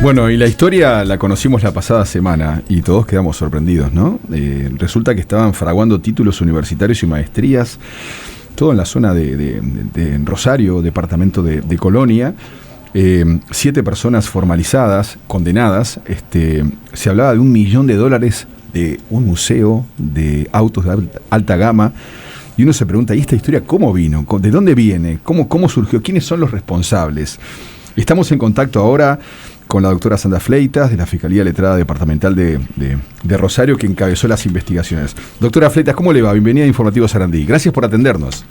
Bueno, y la historia la conocimos la pasada semana y todos quedamos sorprendidos, ¿no? Resulta que estaban fraguando títulos universitarios y maestrías, todo en la zona de Rosario, departamento de Colonia. 7 personas formalizadas, condenadas. Se hablaba de $1 millón de un museo de autos de alta gama. Y uno se pregunta, ¿y esta historia cómo vino? ¿De dónde viene? ¿Cómo surgió? ¿Quiénes son los responsables? Estamos en contacto ahora con la doctora Sandra Fleitas, de la Fiscalía Letrada Departamental de Rosario, que encabezó las investigaciones. Doctora Fleitas, ¿cómo le va? Bienvenida a Informativo Sarandí. Gracias por atendernos.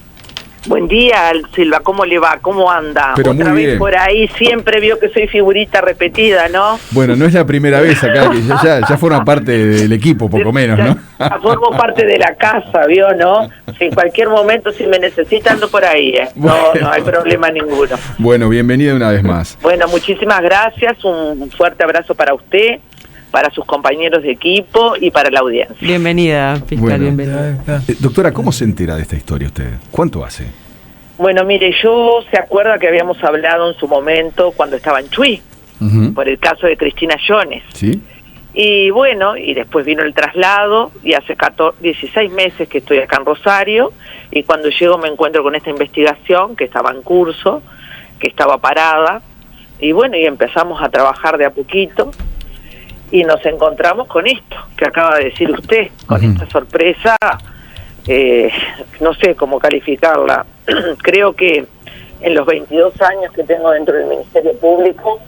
Buen día, Silva, ¿cómo le va? ¿Cómo anda? Pero otra muy vez bien. Por ahí siempre vio que soy figurita repetida, ¿no? Bueno, no es la primera vez acá, que ya forma parte del equipo, poco menos, ¿no? Ya formo parte de la casa, ¿vio, no? Si en cualquier momento, si me necesita, ando por ahí, ¿eh? No, Bueno. no hay problema ninguno. Bueno, bienvenida una vez más. Bueno, muchísimas gracias, un fuerte abrazo para usted, para sus compañeros de equipo y para la audiencia. Bienvenida, fiscal, Bueno. bienvenida. Doctora, ¿cómo se entera de esta historia usted? ¿Cuánto hace? Bueno, mire, yo se acuerda que habíamos hablado en su momento cuando estaba en Chuy, por el caso de Cristina Jones. ¿Sí? Y bueno, y después vino el traslado, y hace 16 meses que estoy acá en Rosario, y cuando llego me encuentro con esta investigación que estaba en curso, que estaba parada, y bueno, y empezamos a trabajar de a poquito, y nos encontramos con esto que acaba de decir usted, con esta sorpresa, no sé cómo calificarla. Creo que en los 22 años que tengo dentro del Ministerio Público,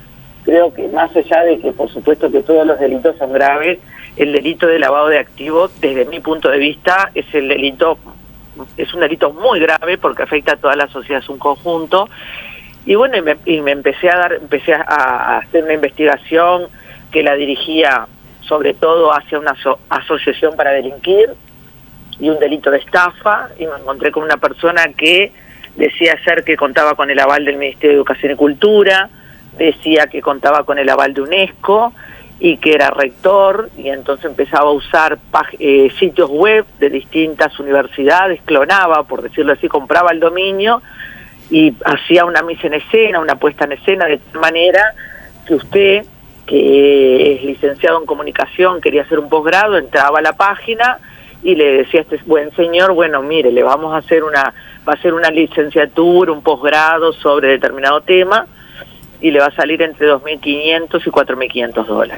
creo que más allá de que por supuesto que todos los delitos son graves, el delito de lavado de activos, desde mi punto de vista, es un delito muy grave porque afecta a toda la sociedad, es un conjunto. Y bueno, empecé a hacer una investigación que la dirigía sobre todo hacia una asociación para delinquir y un delito de estafa, y me encontré con una persona que decía ser que contaba con el aval del Ministerio de Educación y Cultura, decía que contaba con el aval de UNESCO y que era rector, y entonces empezaba a usar sitios web de distintas universidades, clonaba, por decirlo así, compraba el dominio y hacía una mise en escena, una puesta en escena, de tal manera que usted, que es licenciado en comunicación, quería hacer un posgrado, entraba a la página y le decía a este buen señor, bueno, mire, le vamos a hacer va a hacer una licenciatura, un posgrado sobre determinado tema, y le va a salir entre $2.500 y $4.500.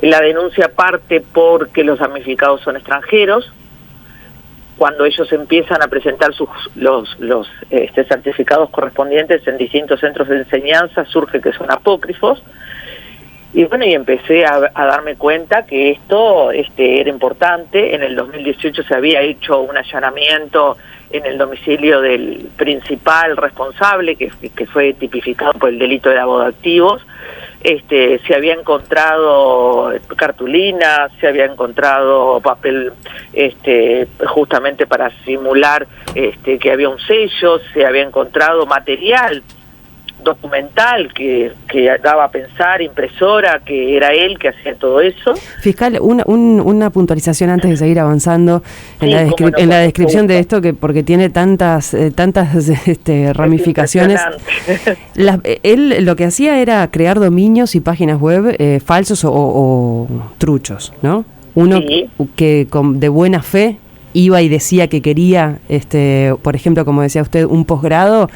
La denuncia parte porque los damnificados son extranjeros. Cuando ellos empiezan a presentar los certificados correspondientes en distintos centros de enseñanza, surge que son apócrifos. Y bueno, y empecé a darme cuenta que esto era importante. En el 2018 se había hecho un allanamiento en el domicilio del principal responsable, que fue tipificado por el delito de lavado de activos. Se había encontrado cartulina, se había encontrado papel justamente para simular que había un sello, se había encontrado material documental que daba a pensar, impresora, que era él que hacía todo eso. Fiscal, una puntualización antes de seguir avanzando en la descripción de esto, porque tiene tantas ramificaciones. Él lo que hacía era crear dominios y páginas web falsos o truchos, ¿no? Uno sí, que de buena fe iba y decía que quería, por ejemplo, como decía usted, un posgrado.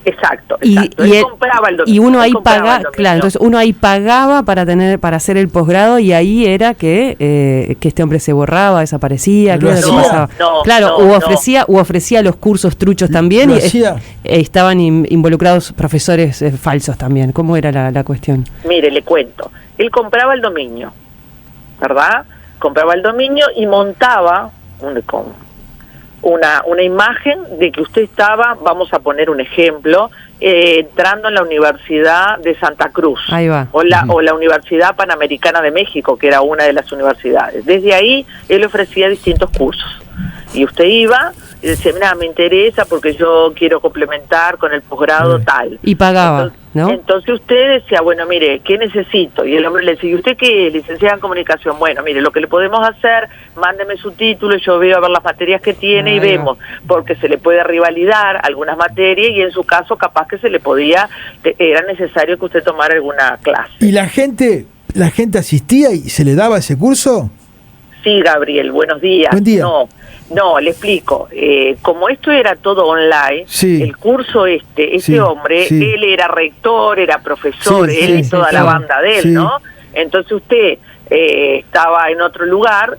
Exacto. Y él compraba el dominio. Y uno ahí pagaba, claro, entonces uno ahí pagaba para hacer el posgrado, y ahí era que este hombre se borraba, desaparecía, ¿qué era lo que pasaba? Claro, ofrecía los cursos truchos también, y estaban involucrados profesores falsos también. ¿Cómo era la cuestión? Mire, le cuento. Él compraba el dominio, ¿verdad? Compraba el dominio y montaba una imagen de que usted estaba, vamos a poner un ejemplo, entrando en la Universidad de Santa Cruz. Ahí va. O la Universidad Panamericana de México, que era una de las universidades. Desde ahí él ofrecía distintos cursos. Y usted iba y decía, mira, me interesa porque yo quiero complementar con el posgrado tal. Y pagaba, ¿no? Entonces usted decía, bueno, mire, ¿qué necesito? Y el hombre le decía, ¿y usted qué es? Licenciada en comunicación. Bueno, mire, lo que le podemos hacer, mándeme su título, yo veo a ver las materias que tiene y vemos, porque se le puede revalidar algunas materias y en su caso capaz que se le podía, era necesario que usted tomara alguna clase. ¿Y la gente asistía y se le daba ese curso? Sí, Gabriel, buenos días. Buen día. No, le explico. Como esto era todo online, el curso ese hombre, él era rector, era profesor, él y toda la banda de él, ¿no? Entonces usted estaba en otro lugar,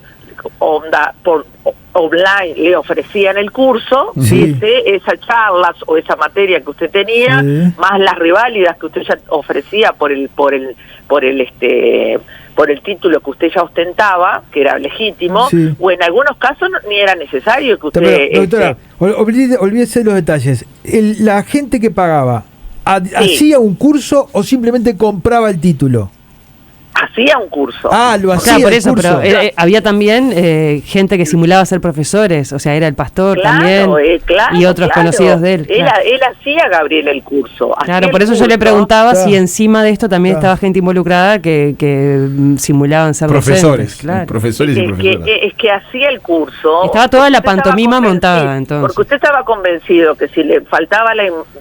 por online le ofrecían el curso, esas charlas o esa materia que usted tenía, más las reválidas que usted ya ofrecía por el título que usted ya ostentaba, que era legítimo, o en algunos casos ni era necesario que usted... Pero, doctora, olvídese los detalles. ¿La gente que pagaba hacía un curso o simplemente compraba el título? Hacía un curso. Lo hacía. Por eso, pero había también gente que simulaba ser profesores, o sea, era el pastor también y otros conocidos de él. Él hacía, Gabriel, el curso. Claro, por eso yo le preguntaba si encima de esto también estaba gente involucrada que simulaban ser profesores, docentes, profesores y profesoras. Es que hacía el curso. Estaba toda la pantomima montada, entonces. Porque usted estaba convencido que si le faltaba,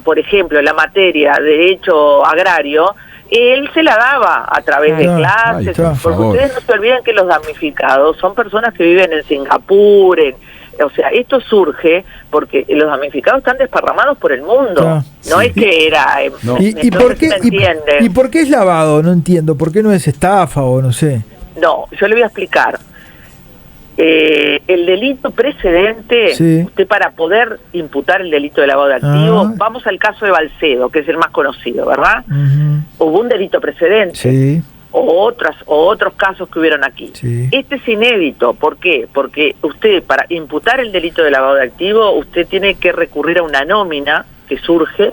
por ejemplo, la materia Derecho Agrario, él se la daba a través de clases, porque ustedes no se olviden que los damnificados son personas que viven en Singapur, o sea, esto surge porque los damnificados están desparramados por el mundo, no es que era... ¿Y por qué es lavado? No entiendo, ¿por qué no es estafa o no sé? No, yo le voy a explicar. El delito precedente, usted para poder imputar el delito de lavado de activos, vamos al caso de Balcedo, que es el más conocido, ¿verdad? Hubo un delito precedente, o otros casos que hubieron aquí. Este es inédito, ¿por qué? Porque usted, para imputar el delito de lavado de activos, usted tiene que recurrir a una nómina que surge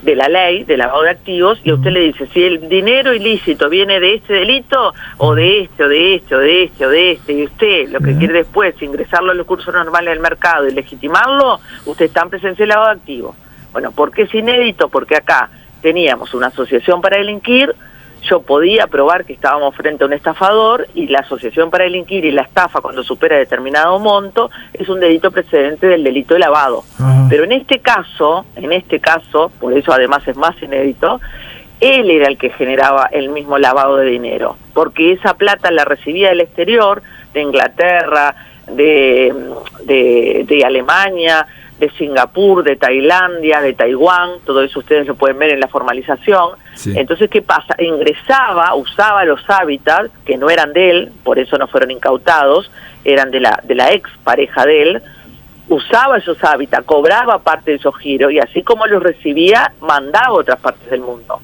de la ley de lavado de activos, y a usted le dice, si el dinero ilícito viene de este delito, o de este, o de este, o de este, o de este, y usted lo que quiere después, ingresarlo a los cursos normales del mercado y legitimarlo, usted está en presencia de lavado de activos. Bueno, ¿por qué es inédito? Porque acá teníamos una asociación para delinquir, yo podía probar que estábamos frente a un estafador, y la asociación para delinquir y la estafa cuando supera determinado monto es un delito precedente del delito de lavado. Pero en este caso, por eso además es más inédito, él era el que generaba el mismo lavado de dinero, porque esa plata la recibía del exterior, de Inglaterra, de Alemania, de Singapur, de Tailandia, de Taiwán, todo eso ustedes lo pueden ver en la formalización. Entonces, ¿qué pasa? Usaba los hábitats, que no eran de él, por eso no fueron incautados, eran de la ex pareja de él, usaba esos hábitats, cobraba parte de esos giros, y así como los recibía, mandaba a otras partes del mundo.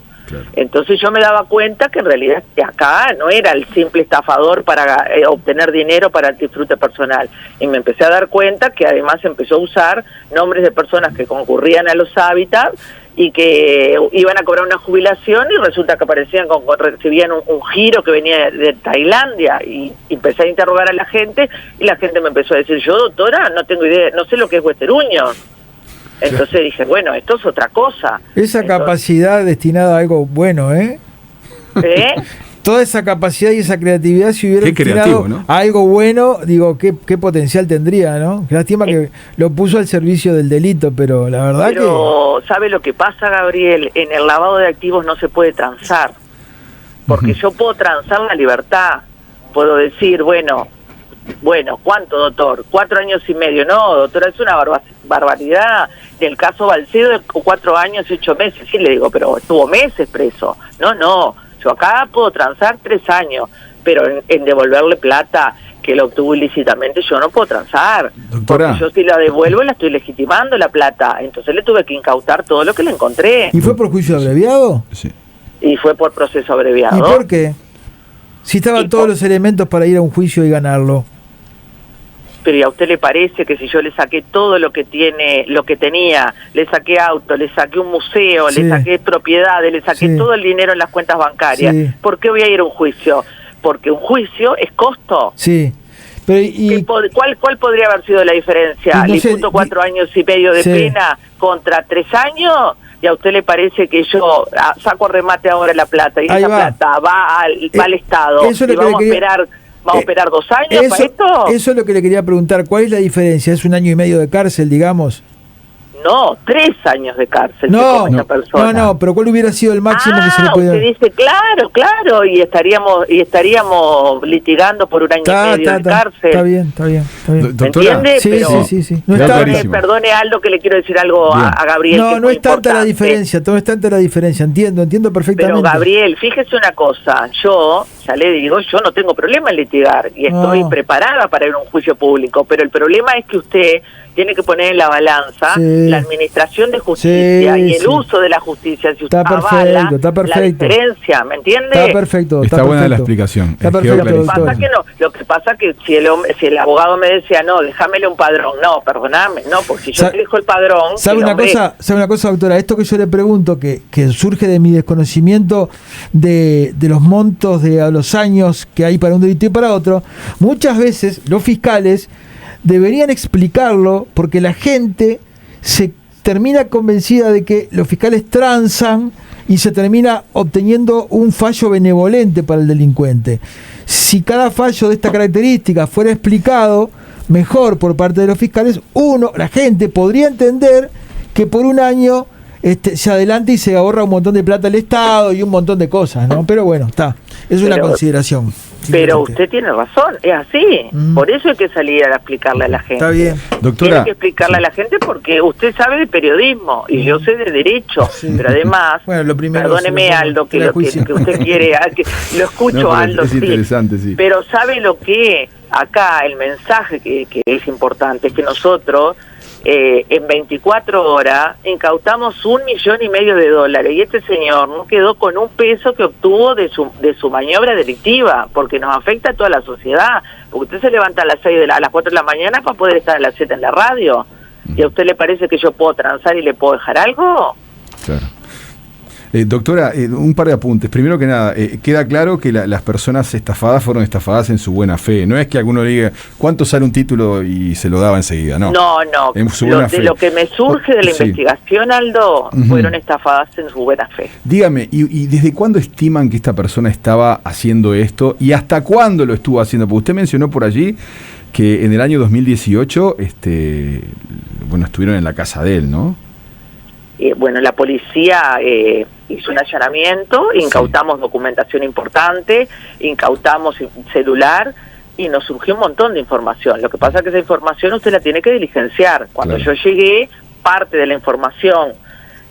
Entonces yo me daba cuenta que en realidad acá no era el simple estafador para obtener dinero para el disfrute personal, y me empecé a dar cuenta que además empezó a usar nombres de personas que concurrían a los hábitats y que iban a cobrar una jubilación, y resulta que recibían un giro que venía de Tailandia, y empecé a interrogar a la gente, y la gente me empezó a decir, yo, doctora, no tengo idea, no sé lo que es Western Union. Entonces dije, bueno, esto es otra cosa. Esa capacidad destinada a algo bueno, Toda esa capacidad y esa creatividad, si hubiera destinado a algo bueno, digo, qué potencial tendría, ¿no? Lástima que lo puso al servicio del delito, pero la verdad que... ¿sabe lo que pasa, Gabriel? En el lavado de activos no se puede transar, porque yo puedo transar la libertad, puedo decir, bueno, ¿cuánto, doctor? 4 años y medio. No, doctora, es una barbaridad. Del caso Balcedo, 4 años y 8 meses. Sí, le digo, pero estuvo meses preso. No, yo acá puedo transar 3 años, pero en devolverle plata que lo obtuvo ilícitamente yo no puedo transar. Doctora, porque yo si la devuelvo la estoy legitimando la plata. Entonces le tuve que incautar todo lo que le encontré. ¿Y fue por juicio abreviado? Sí. Y fue por proceso abreviado. ¿Y por qué? Si estaban todos los elementos para ir a un juicio y ganarlo. Pero ¿y a usted le parece que si yo le saqué todo lo que tenía, le saqué auto, le saqué un museo, le saqué propiedades, le saqué todo el dinero en las cuentas bancarias, ¿por qué voy a ir a un juicio? Porque un juicio es costo. Sí. ¿Cuál podría haber sido la diferencia? ¿Le imputo 4 años y medio de pena contra 3 años? ¿Y a usted le parece que yo saco a remate ahora la plata y esa plata va al Estado? ¿Y vamos a esperar 2 años para esto? Eso es lo que le quería preguntar. ¿Cuál es la diferencia? ¿Es 1 año y medio de cárcel, digamos? No, 3 años de cárcel. Esa persona. No, pero ¿cuál hubiera sido el máximo que se le podía? Usted dice, claro, y estaríamos litigando por 1 año y medio de cárcel. Está bien. Doctora, ¿entiende? Sí. No está, perdone, Aldo, que le quiero decir algo a Gabriel. No es tanta la diferencia, entiendo perfectamente. Pero Gabriel, fíjese una cosa, yo ya le digo, yo no tengo problema en litigar y estoy preparada para ir a un juicio público, pero el problema es que usted tiene que poner en la balanza la administración de justicia y el uso de la justicia. Si usted avala la diferencia, ¿me entiende? Está perfecto. Está buena la explicación. Está perfecto. Lo que pasa que si el abogado me decía, no, déjamele un padrón, no, perdóname, no, porque si yo te dejo el padrón... ¿Sabe una cosa, doctora? Esto que yo le pregunto, que surge de mi desconocimiento de los montos a los años que hay para un delito y para otro, muchas veces los fiscales deberían explicarlo, porque la gente se termina convencida de que los fiscales transan y se termina obteniendo un fallo benevolente para el delincuente. Si cada fallo de esta característica fuera explicado mejor por parte de los fiscales, la gente podría entender que por 1 año se adelanta y se ahorra un montón de plata al Estado y un montón de cosas, ¿no? Pero bueno, es una consideración. Pero usted tiene razón, es así. Por eso hay que salir a explicarle a la gente. Está bien. Doctora. Tiene que explicarle a la gente porque usted sabe de periodismo y yo sé de derecho. Pero además, lo primero, perdóneme, Aldo, que usted quiere, que lo escucho, Aldo. Es interesante, sí. Pero sabe lo que acá el mensaje que es importante, es que nosotros en 24 horas incautamos $1,5 millones y este señor no quedó con un peso que obtuvo de su maniobra delictiva, porque nos afecta a toda la sociedad, porque usted se levanta a las 4 de la mañana para poder estar a las 7 en la radio, y a usted le parece que yo puedo transar y le puedo dejar algo. Claro. Doctora, un par de apuntes. Primero que nada, queda claro que las personas estafadas fueron estafadas en su buena fe. No es que alguno le diga cuánto sale un título y se lo daba enseguida, no. No. En su buena fe. Lo que me surge de la investigación, Aldo, fueron estafadas en su buena fe. Dígame, ¿y desde cuándo estiman que esta persona estaba haciendo esto? ¿Y hasta cuándo lo estuvo haciendo? Porque usted mencionó por allí que en el año 2018, estuvieron en la casa de él, ¿no? La policía hizo un allanamiento, incautamos documentación importante, incautamos celular y nos surgió un montón de información. Lo que pasa es que esa información usted la tiene que diligenciar. Cuando yo llegué, parte de la información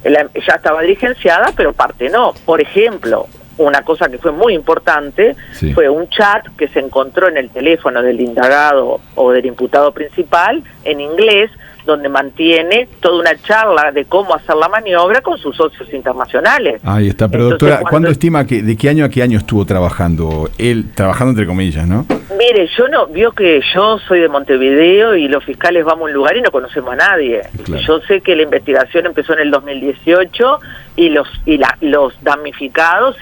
ya estaba diligenciada, pero parte no. Por ejemplo, una cosa que fue muy importante fue un chat que se encontró en el teléfono del indagado o del imputado principal en inglés, donde mantiene toda una charla de cómo hacer la maniobra con sus socios internacionales. Ahí está, pero entonces, doctora, ¿cuándo estima de qué año a qué año estuvo trabajando? Él, trabajando entre comillas, ¿no? Mire, vio que yo soy de Montevideo y los fiscales vamos a un lugar y no conocemos a nadie. Claro. Yo sé que la investigación empezó en el 2018 y los damnificados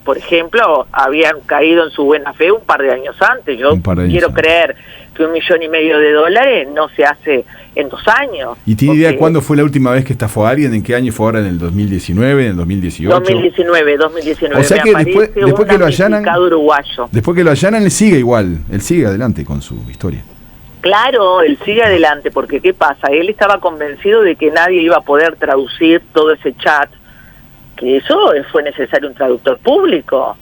por ejemplo, habían caído en su buena fe un par de años antes. Yo quiero creer que $1,5 millones no se hace en 2 años. ¿Y tiene idea cuándo fue la última vez que estafó a alguien? ¿En qué año fue ahora? ¿En el 2019? ¿En el 2018? 2019. O sea que después que lo allanan, uruguayo. Después que lo allanan, él sigue igual. Él sigue adelante con su historia. Claro, él sigue adelante, porque ¿qué pasa? Él estaba convencido de que nadie iba a poder traducir todo ese chat, que eso fue necesario un traductor público.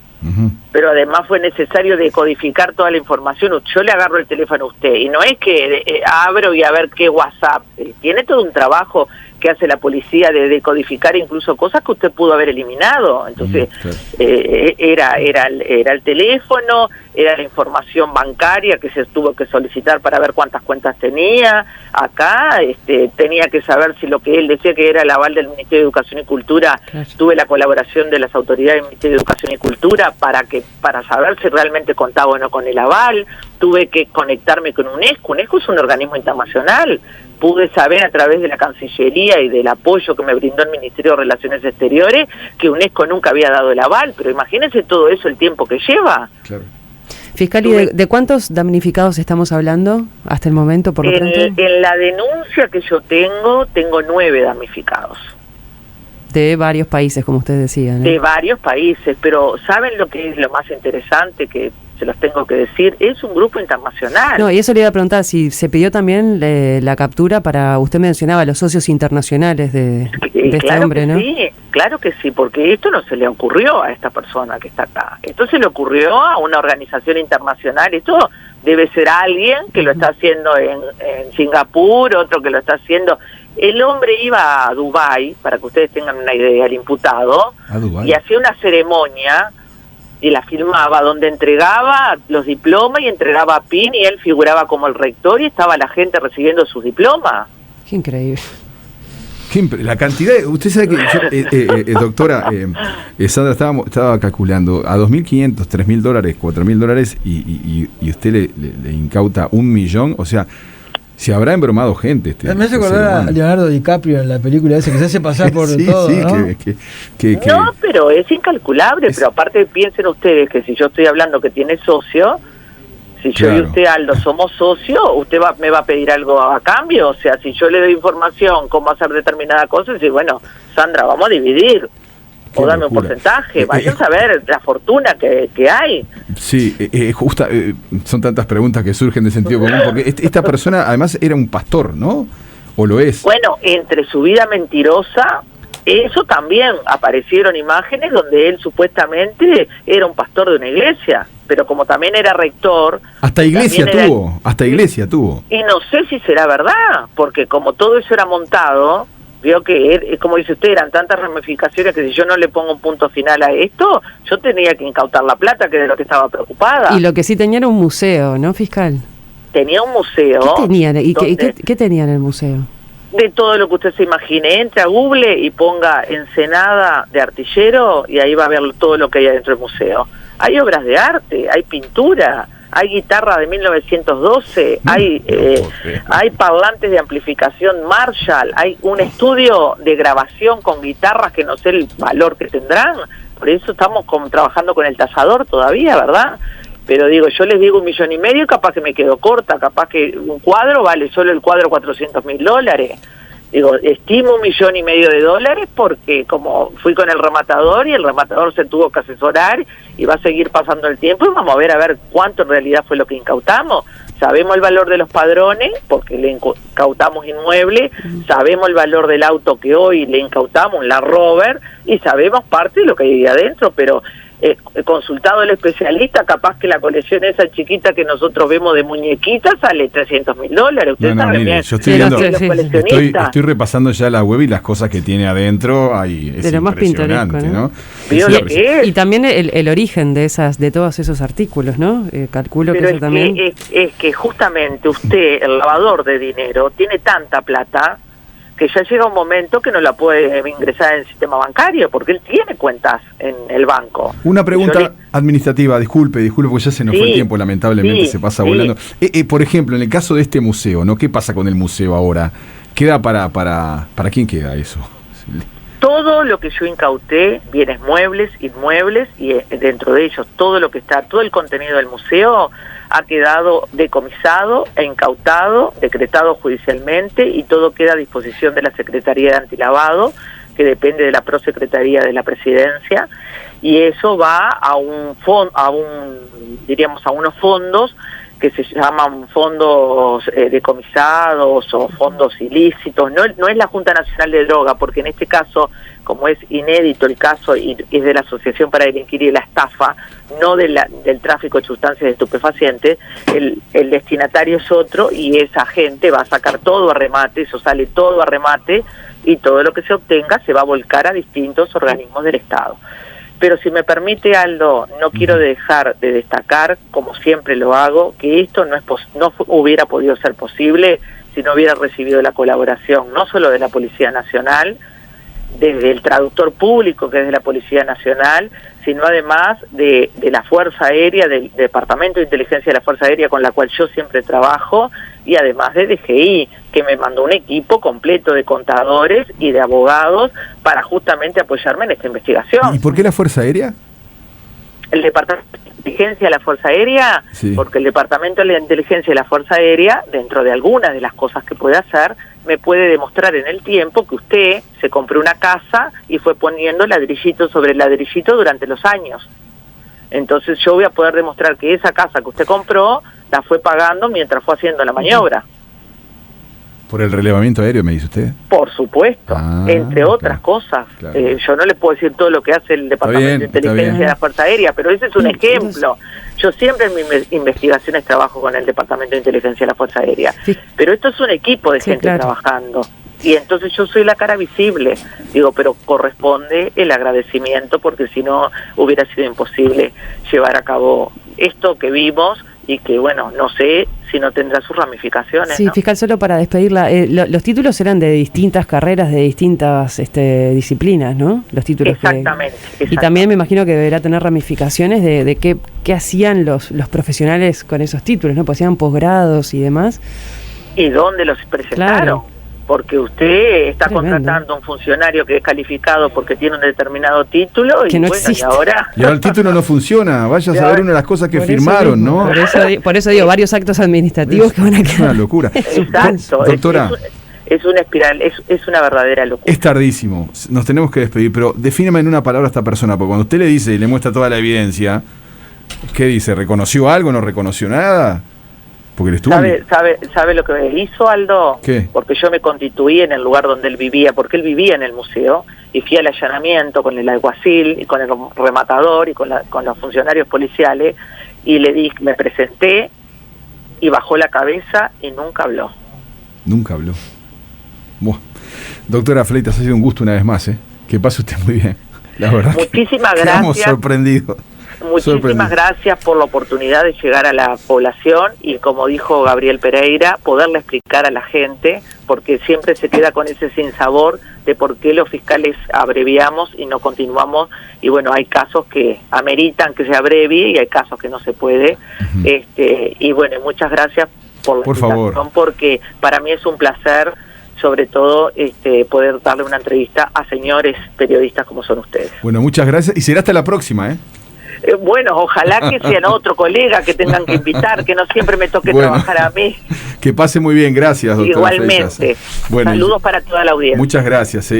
Pero además fue necesario decodificar toda la información. Yo le agarro el teléfono a usted y no es que abro y a ver qué WhatsApp. Tiene todo un trabajo que hace la policía de decodificar incluso cosas que usted pudo haber eliminado. Entonces, era el teléfono, era la información bancaria que se tuvo que solicitar para ver cuántas cuentas tenía. Acá tenía que saber si lo que él decía que era el aval del Ministerio de Educación y Cultura, tuve la colaboración de las autoridades del Ministerio de Educación y Cultura para saber si realmente contaba o no con el aval. Tuve que conectarme con UNESCO. UNESCO es un organismo internacional. Pude saber a través de la Cancillería y del apoyo que me brindó el Ministerio de Relaciones Exteriores que UNESCO nunca había dado el aval, pero imagínense todo eso, el tiempo que lleva. Claro. Fiscal, ¿y de cuántos damnificados estamos hablando hasta el momento, por lo tanto? En la denuncia que yo tengo 9 damnificados. De varios países, como usted decía, ¿no? De varios países, pero ¿saben lo que es lo más interesante que se los tengo que decir? Es un grupo internacional. No, y eso le iba a preguntar, si se pidió también la captura para, usted mencionaba, los socios internacionales de este hombre, ¿no? Sí, claro que sí, porque esto no se le ocurrió a esta persona que está acá. Esto se le ocurrió a una organización internacional. Esto debe ser alguien que lo está haciendo en Singapur, otro que lo está haciendo. El hombre iba a Dubái, para que ustedes tengan una idea, el imputado, y hacía una ceremonia y la filmaba, donde entregaba los diplomas y entregaba PIN, y él figuraba como el rector y estaba la gente recibiendo sus diplomas. Qué increíble. La cantidad, usted sabe que yo, doctora Sandra, estaba calculando a $2.500, $3.000, $4.000 y usted le incauta 1 millón, o sea, se habrá embromado gente. Me hace acordar a Leonardo DiCaprio en la película esa que se hace pasar por todo, sí, ¿no? No, pero es incalculable, pero aparte piensen ustedes que si yo estoy hablando que tiene socio, si yo y usted, Aldo, somos socios, usted me va a pedir algo a cambio. O sea, si yo le doy información cómo hacer determinada cosa, y bueno, Sandra, vamos a dividir, o dame un porcentaje, vayan a ver la fortuna que hay. Sí, son tantas preguntas que surgen de sentido común, porque esta persona además era un pastor, ¿no? ¿O lo es? Bueno, entre su vida mentirosa, eso también aparecieron imágenes donde él supuestamente era un pastor de una iglesia, pero como también era rector... Hasta iglesia tuvo. Y no sé si será verdad, porque como todo eso era montado, veo que, como dice usted, eran tantas ramificaciones que si yo no le pongo un punto final a esto, yo tenía que incautar la plata, que de lo que estaba preocupada. Y lo que sí tenía era un museo, ¿no, fiscal? Tenía un museo. ¿Qué tenían? ¿Y qué tenía en el museo? De todo lo que usted se imagine. Entre a Google y ponga Ensenada de Artillero y ahí va a ver todo lo que hay adentro del museo. Hay obras de arte, hay pintura, hay guitarra de 1912, hay parlantes de amplificación Marshall, hay un estudio de grabación con guitarras que no sé el valor que tendrán. Por eso estamos trabajando con el tasador todavía, ¿verdad? Pero digo, yo les digo 1,5 millones y capaz que me quedo corta, capaz que un cuadro vale solo el cuadro $400.000. Digo, estimo $1,5 millones porque como fui con el rematador y el rematador se tuvo que asesorar y va a seguir pasando el tiempo y vamos a ver cuánto en realidad fue lo que incautamos. Sabemos el valor de los padrones porque le incautamos inmueble, sabemos el valor del auto que hoy le incautamos, la Rover, y sabemos parte de lo que hay ahí adentro, pero consultado el especialista, capaz que la colección esa chiquita que nosotros vemos de muñequitas sale $300.000. Usted sabe bien. Yo estoy repasando ya la web y las cosas que tiene adentro. Es lo más pintoresco, ¿no? Y también el origen de todos esos artículos, ¿no? Calculo pero que eso también... es que justamente usted, el lavador de dinero, tiene tanta plata que ya llega un momento que no la puede ingresar en el sistema bancario, porque él tiene cuentas en el banco. Una pregunta administrativa, disculpe, porque ya se nos fue el tiempo, lamentablemente se pasa volando. Por ejemplo, en el caso de este museo, ¿no? ¿Qué pasa con el museo ahora? ¿Queda para quién queda eso? Todo lo que yo incauté, bienes muebles, inmuebles, y dentro de ellos todo lo que está, todo el contenido del museo ha quedado decomisado e incautado, decretado judicialmente, y todo queda a disposición de la Secretaría de Antilavado, que depende de la Prosecretaría de la Presidencia, y eso va a unos fondos que se llaman fondos decomisados o fondos ilícitos. No es la Junta Nacional de Droga, porque en este caso, como es inédito el caso y es de la Asociación para Delinquir y la Estafa, no del tráfico de sustancias estupefacientes, el destinatario es otro y esa gente va a sacar todo a remate, eso sale todo a remate y todo lo que se obtenga se va a volcar a distintos organismos del Estado. Pero si me permite, Aldo, no quiero dejar de destacar, como siempre lo hago, que esto no hubiera podido ser posible si no hubiera recibido la colaboración, no solo de la Policía Nacional, desde el traductor público que es de la Policía Nacional, sino además de la Fuerza Aérea, del Departamento de Inteligencia de la Fuerza Aérea con la cual yo siempre trabajo, y además de DGI, que me mandó un equipo completo de contadores y de abogados para justamente apoyarme en esta investigación. ¿Y por qué la Fuerza Aérea? El Departamento inteligencia de la Fuerza Aérea, Sí. porque el Departamento de la Inteligencia de la Fuerza Aérea, dentro de algunas de las cosas que puede hacer, me puede demostrar en el tiempo que usted se compró una casa y fue poniendo ladrillito sobre ladrillito durante los años. Entonces yo voy a poder demostrar que esa casa que usted compró la fue pagando mientras fue haciendo la maniobra. Por el relevamiento aéreo, me dice usted. Por supuesto, entre otras cosas. Claro. Yo no le puedo decir todo lo que hace el Departamento de Inteligencia de la Fuerza Aérea, pero ese es un ejemplo. Yo siempre en mis investigaciones trabajo con el Departamento de Inteligencia de la Fuerza Aérea, Sí. pero esto es un equipo de gente trabajando. Y entonces yo soy la cara visible, digo, pero corresponde el agradecimiento, porque si no hubiera sido imposible llevar a cabo esto que vimos y que, bueno, no sé si no tendrá sus ramificaciones. Sí, ¿no? fiscal, solo para despedirla, los títulos eran de distintas carreras, de distintas disciplinas, ¿no? Los títulos. Exactamente. Y también me imagino que deberá tener ramificaciones de qué hacían los profesionales con esos títulos, ¿no? Pues hacían posgrados y demás. ¿Y dónde los presentaron? Claro. Porque usted está Tremendo. contratando a un funcionario que es calificado porque tiene un determinado título Que y no bueno, existe. y ahora el título no funciona. Vaya a saber una de las cosas que Por eso firmaron, mismo, ¿no? Por eso digo, varios actos administrativos que van a Es quedar. una locura. Exacto. Doctora, Es una espiral, es una verdadera locura. es tardísimo. Nos tenemos que despedir, pero defíname en una palabra a esta persona, porque cuando usted le dice y le muestra toda la evidencia, ¿qué dice? ¿Reconoció algo? ¿No reconoció nada? Porque él estuvo... ¿Sabe lo que hizo, Aldo? ¿Qué? Porque yo me constituí en el lugar donde él vivía, porque él vivía en el museo, y fui al allanamiento con el alguacil, y con el rematador, y con los funcionarios policiales, y le dije, me presenté, y bajó la cabeza, y nunca habló. Nunca habló. Buah. Doctora Fleitas, ha sido un gusto una vez más, ¿eh? Que pase usted muy bien. La verdad Muchísimas que quedamos gracias. sorprendidos. Muchísimas gracias por la oportunidad de llegar a la población y, como dijo Gabriel Pereira, poderle explicar a la gente, porque siempre se queda con ese sinsabor de por qué los fiscales abreviamos y no continuamos, y bueno, hay casos que ameritan que se abrevie y hay casos que no se puede. Y bueno, muchas gracias por la invitación, favor. porque para mí es un placer, sobre todo poder darle una entrevista a señores periodistas como son ustedes. Bueno, muchas gracias y será hasta la próxima, ¿eh? Bueno, ojalá que sean otro colega que tengan que invitar, que no siempre me toque trabajar a mí. Que pase muy bien, gracias, doctora Igualmente. Fleitas. Bueno, saludos para toda la audiencia. Muchas gracias.